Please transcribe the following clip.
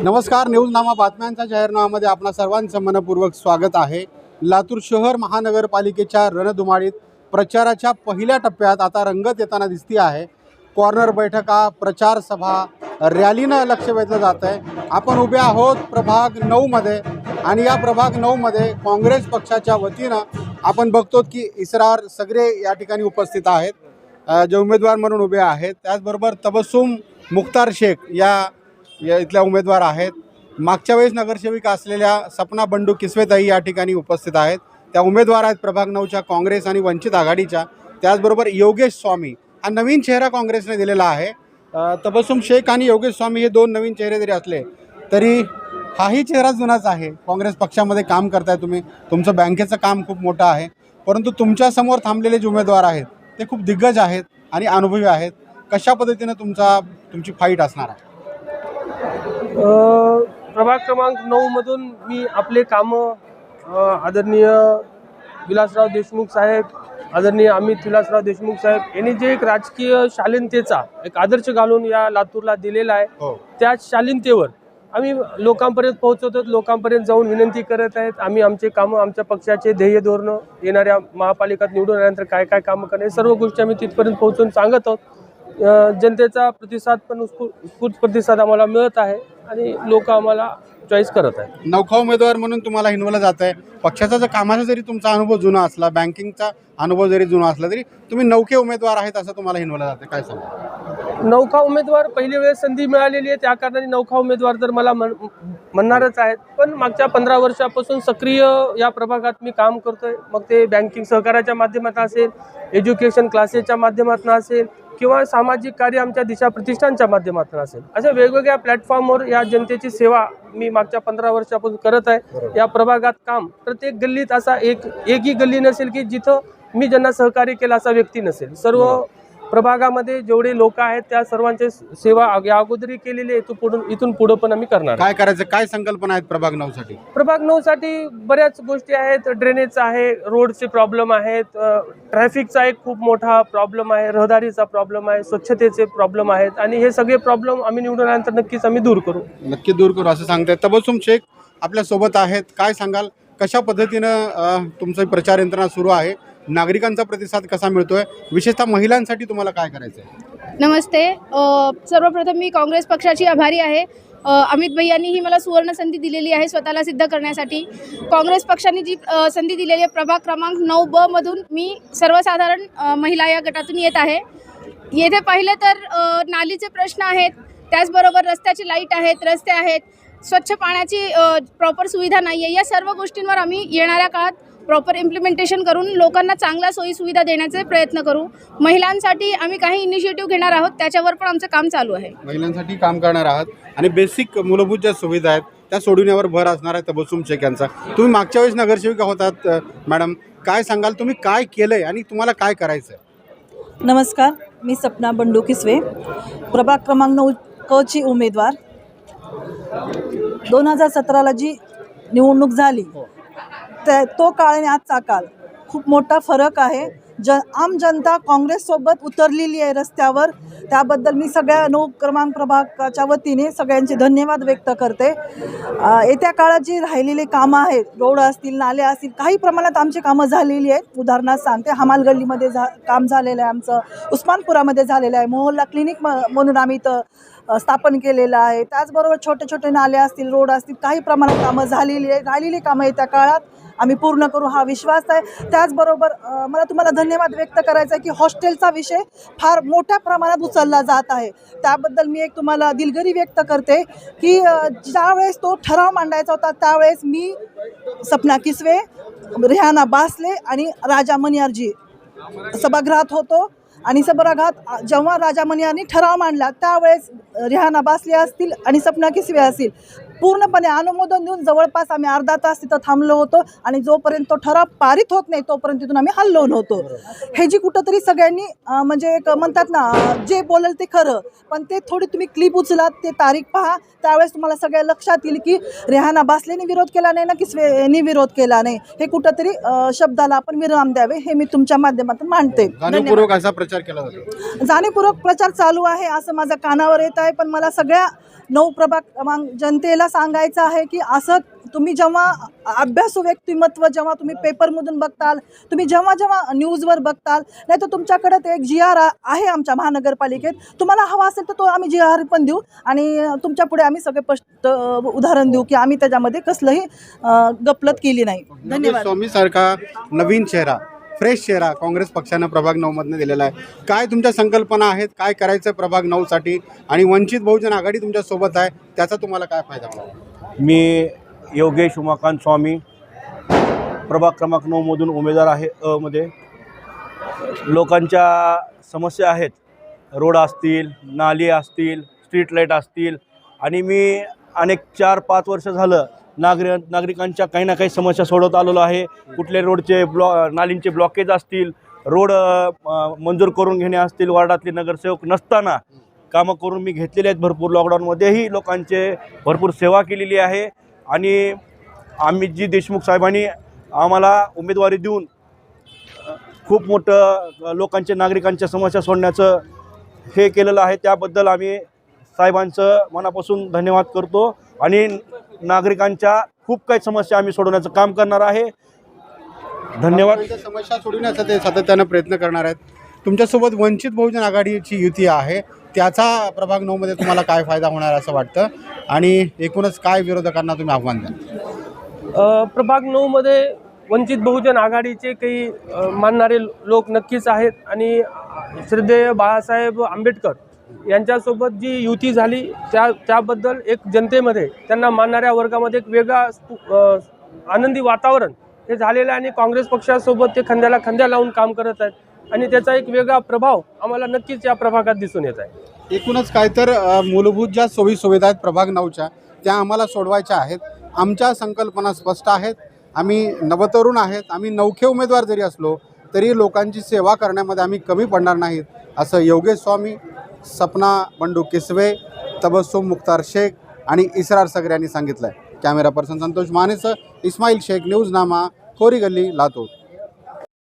नमस्कार, न्यूजनामा बातम्यांच्या जाहीरनाम्यामध्ये आपणा सर्वांचं मनपूर्वक स्वागत आहे। लातूर शहर महानगरपालिकेच्या रणधुमाळीत प्रचाराच्या पहिल्या टप्प्यात आता रंगत येताना दिसती आहे। कॉर्नर बैठका, प्रचार सभा, रॅलीनं लक्ष वेधलं जात आहे। आपण उभे आहोत प्रभाग 9 मध्ये आणि या प्रभाग 9 मध्ये काँग्रेस पक्षाच्या वतीनं आपण बघतो की इसरार सगळे या ठिकाणी उपस्थित आहेत, जे उमेदवार म्हणून उभे आहेत। त्याचबरोबर तबस्सुम मुख्तार शेख या इथल्या उमेदवार आहेत। मागच्या वेळेस नगरसेविका असलेल्या सपना बंडू किस्वेताई या ठिकाणी उपस्थित आहेत। त्या उमेदवार आहेत प्रभाग 9च्या काँग्रेस आणि वंचित आघाडीच्या। त्याचबरोबर योगेश स्वामी हा नवीन चेहरा काँग्रेसने दिलेला आहे। तबस्सुम शेख आणि योगेश स्वामी हे दोन नवीन चेहरे जरी असले तरी हाही चेहरा जुनाच आहे। काँग्रेस पक्षामध्ये काम करताय तुम्ही, तुमचं बँकेचं काम खूप मोठं आहे, परंतु तुमच्यासमोर थांबलेले जे उमेदवार आहेत ते खूप दिग्गज आहेत आणि अनुभवी आहेत। कशा पद्धतीने तुमची फाईट असणार आहे? प्रभाग क्रमांक 9 मधून मी आपले कामं आदरणीय विलासराव देशमुख साहेब, आदरणीय अमित विलासराव देशमुख साहेब यांनी जे एक राजकीय शालीनतेचा एक आदर्श घालून या लातूरला दिलेला आहे, त्या शालीनतेवर आम्ही लोकांपर्यंत पोहोचवतो, लोकांपर्यंत जाऊन विनंती करत आहेत। आम्ही आमचे कामं, आमच्या पक्षाचे ध्येय धोरणं, येणाऱ्या महापालिकेत निवडून आल्यानंतर काय काय कामं करणे, सर्व गोष्टी आम्ही तिथपर्यंत पोहोचून सांगत आहोत। जनतेचा प्रतिसाद पण उत्स्फूर्त प्रतिसाद आम्हाला मिळत आहे आणि लोक आम्हाला चॉईस करत आहेत। नौखा उमेदवार म्हणून तुम्हाला हिनवलं जात आहे। पक्षाचा जर कामाचा जरी तुमचा अनुभव जुना असला, बँकिंगचा अनुभव जरी जुना असला, तरी तुम्ही नौखे उमेदवार आहेत असं तुम्हाला हिनवलं जातं, काय सांगा? नौखा उमेदवार पहिली वेळेस संधी मिळालेली आहे, त्या कारणाने नौखा उमेदवार तर मला म्हणणारच आहेत। पण मागच्या 15 वर्षापासून सक्रिय या प्रभागात मी काम करतोय, मग ते बँकिंग सहकार्याच्या माध्यमातून असेल, एज्युकेशन क्लासेसच्या माध्यमातून असेल किंवा सामाजिक कार्य आमच्या दिशा प्रतिष्ठानच्या माध्यमातून असेल, अशा वेगवेगळ्या प्लॅटफॉर्मवर या जनतेची सेवा मी मागच्या 15 वर्षापासून करत आहे। या प्रभागात काम प्रत्येक गल्लीत असा एकही गल्ली नसेल की जिथं मी ज्यांना सहकार्य केलं असा व्यक्ती नसेल। सर्व प्रभागामध्ये जेवढे लोक आहेत त्या सर्वांचे सेवा या अगोदरही केलेली आहे, इथून पुढे पण आम्ही करणार। काय करायचं, काय संकल्पना आहेत प्रभाग 9 साठी? प्रभाग 9 साठी बऱ्याच गोष्टी आहेत। ड्रेनेजचा आहे, रोडचे प्रॉब्लेम आहेत, ट्रॅफिकचा एक खूप मोठा प्रॉब्लेम आहे, रहदारीचा प्रॉब्लेम आहे, स्वच्छतेचे प्रॉब्लेम आहेत आणि हे सगळे प्रॉब्लेम आम्ही निवडून आल्यानंतर नक्कीच आम्ही दूर करू। नक्की दूर करू असं सांगताय। तबस्सुम शेख आपल्या सोबत आहेत, काय सांगाल, कशा पद्धतीनं तुमचं प्रचार यंत्रणा सुरू आहे, नागरिकांचा प्रतिसाद कसा मिळतोय, विशेषतः महिलांसाठी तुम्हाला काय करायचं आहे? नमस्ते। सर्वप्रथम मी काँग्रेस पक्षाची आभारी आहे। अमित भैयांनी ही मला सुवर्ण संधी दिलेली आहे स्वतःला सिद्ध करण्यासाठी। काँग्रेस पक्षाने जी संधी दिलेली आहे, प्रभाग क्रमांक 9B मधून मी सर्वसाधारण महिला या गटातून येत आहे। येथे पाहिलं तर नालीचे प्रश्न आहेत, त्याचबरोबर रस्त्याची लाईट आहेत, रस्ते आहेत, स्वच्छ पाण्याची प्रॉपर सुविधा नाही आहे। या सर्व गोष्टींवर आम्ही येणाऱ्या काळात प्रॉपर इम्प्लिमेंटेशन करून लोकांना चांगल्या सोयी सुविधा देण्याचे प्रयत्न करू। महिलांसाठी आम्ही काही इनिशिएटिव्ह घेणार आहोत, त्याच्यावर पण आमचं काम चालू आहे। महिलांसाठी काम करणार आहात आणि बेसिक मूलभूत ज्या सुविधा आहेत त्या सोडविण्यावर भर असणार आहे तबस्सुम शेख यांचा। तुम्ही मागच्या वेळेस नगरसेविका होतात मॅडम, काय सांगाल, तुम्ही काय केलंय आणि तुम्हाला काय करायचं आहे? नमस्कार, मी सपना बंडू किस्वे, प्रभाग क्रमांक 9 ची उमेदवार। 2017ला जी निवडणूक झाली तो काळ आणि आजचा काळ खूप मोठा फरक आहे। आम जनता काँग्रेससोबत उतरलेली आहे रस्त्यावर, त्याबद्दल मी सगळ्या 9 क्रमांक प्रभागाच्या वतीने सगळ्यांचे धन्यवाद व्यक्त करते। येत्या काळात जी राहिलेली कामं आहेत, रोड असतील, नाले असतील, काही प्रमाणात आमची कामं झालेली आहेत। उदाहरणार्थ सांगते, हमाल गल्लीमध्ये काम झालेलं आहे, आमचं उस्मानपुरामध्ये झालेलं आहे, मोहल्ला क्लिनिक म्हणून आम्ही इथं स्थापन केलेलं आहे। त्याचबरोबर छोटे छोटे नाले असतील, रोड असतील, काही प्रमाणात कामं झालेली आहे। राहिलेली कामं येत्या काळात आम्ही पूर्ण करू हा विश्वास आहे। त्याचबरोबर मला तुम्हाला धन्यवाद व्यक्त करायचा आहे की हॉस्टेलचा विषय फार मोठ्या प्रमाणात उचलला जात आहे, त्याबद्दल मी एक तुम्हाला दिलगिरी व्यक्त करते की ज्यावेळेस तो ठराव मांडायचा होता त्यावेळेस मी, सपना किस्वे, रेहाना बासले आणि राजा मनियारजी सभागृहात होतो आणि सभागृहात जेव्हा राजा मनियारनी ठराव मांडला त्यावेळेस रेहाना बासले असतील आणि सपना किस्वे असतील पूर्णपणे अनुमोदन देऊन जवळपास आम्ही अर्धा तास तिथं थांबलो होतो आणि जोपर्यंत तो ठराव पारित होत नाही तोपर्यंत तिथून आम्ही हललो नव्हतो। हे जी कुठंतरी सगळ्यांनी म्हणजे एक म्हणतात ना, जे बोलेल ते खरं, पण ते थोडी तुम्ही क्लिप उचलात, ते तारीख पहा, त्यावेळेस तुम्हाला सगळ्या लक्षात येईल की रेहाना बासलेने विरोध केला नाही ना किस्वेनी विरोध केला नाही। हे कुठंतरी शब्दाला आपण विराम द्यावे हे मी तुमच्या माध्यमातून मांडते। जाणीवपूर्वक असा प्रचार केला जातो, जाणीवपूर्वक प्रचार चालू आहे असं माझ्या कानावर येत आहे, पण मला सगळ्या 9 प्रभाग क्रमांक जनतेला सांगायचं आहे की असं तुम्ही जेव्हा अभ्यासू व्यक्तिमत्व जेव्हा तुम्ही पेपरमधून बघताल, तुम्ही जेव्हा जेव्हा न्यूजवर बघताल, नाही तर तुमच्याकडे ते एक GR आहे आमच्या महानगरपालिकेत, तुम्हाला हवा असेल तर तो आम्ही GR पण देऊ आणि तुमच्या पुढे आम्ही सगळे स्पष्ट उदाहरण देऊ की आम्ही त्याच्यामध्ये कसलंही गफलत केली नाही. धन्यवाद. स्वामीसारखा नवीन चेहरा, फ्रेश चेहरा काँग्रेस पक्षानं प्रभाग 9 मधनं दिलेला आहे. काय तुमच्या संकल्पना आहेत, काय करायचं प्रभाग 9 साठी, आणि वंचित बहुजन आघाडी तुमच्या सोबत आहे, त्याचा तुम्हाला काय फायदा होणार? मी योगेश उमाकांत स्वामी, प्रभाग क्रमांक 9 मधून उमेदवार आहे. मध्ये लोकांच्या समस्या आहेत, रोड असतील, नाली असतील, स्ट्रीट लाईट असतील, आणि मी अनेक 4-5 वर्ष झालं नागरिकांच्या काही ना काही समस्या सोडवत आलेलो आहे. कुठले रोडचे नालींचे ब्लॉकेज असतील, रोड मंजूर करून घेणे असतील, वार्डातले नगरसेवक नसताना कामं करून मी घेतलेले आहेत. भरपूर लॉकडाऊनमध्येही लोकांचे भरपूर सेवा केलेली आहे. आणि आम्ही जी देशमुख साहेबांनी आम्हाला उमेदवारी देऊन खूप मोठं लोकांच्या नागरिकांच्या समस्या सोडण्याचं हे केलेलं आहे, त्याबद्दल आम्ही साहेबांचं मनापासून धन्यवाद करतो. आणि नागरिकांच्या खूप काही समस्या आम्ही सोडवण्याचं काम करणार आहे. धन्यवाद. समस्या सोडवण्याचा ते सातत्यानं प्रयत्न करणार आहेत. तुमच्यासोबत वंचित बहुजन आघाडीची युती आहे, त्याचा प्रभाग 9 मध्ये तुम्हाला काय फायदा होणार असं वाटतं, आणि एकूणच काय विरोधकांना तुम्ही आव्हान द्याल? प्रभाग 9 मध्ये वंचित बहुजन आघाडीचे काही मानणारे लोक नक्कीच आहेत. आणि श्रद्धेय बाळासाहेब आंबेडकर यांच्यासोबत जी युती झाली त्याबद्दल एक जनतेमध्ये त्यांना मानणाऱ्या वर्गामध्ये एक वेगळा आनंदी वातावरण हे झालेलं आहे. आणि काँग्रेस पक्षासोबत ते खांद्याला खांद्या लावून काम करत आहेत, आणि त्याचा एक वेगळा प्रभाव आम्हाला नक्कीच या प्रभागात दिसून येत आहे. एकूणच काय तर मूलभूत ज्या सोयीसुविधा आहेत प्रभाग 9च्या, त्या आम्हाला सोडवायच्या आहेत. आमच्या संकल्पना स्पष्ट आहेत. आम्ही नवतरुण आहेत. आम्ही नवखे उमेदवार जरी असलो तरी लोकांची सेवा करण्यामध्ये आम्ही कमी पडणार नाहीत, असं योगेश स्वामी, सपना बंडू किसवे, तबस्सुम मुख्तार शेख आणि इसरार सगरे यांनी सांगितलं आहे. कॅमेरा पर्सन संतोष मानेसह इस्माईल शेख, न्यूज नामा, खोरी गल्ली, लातूर.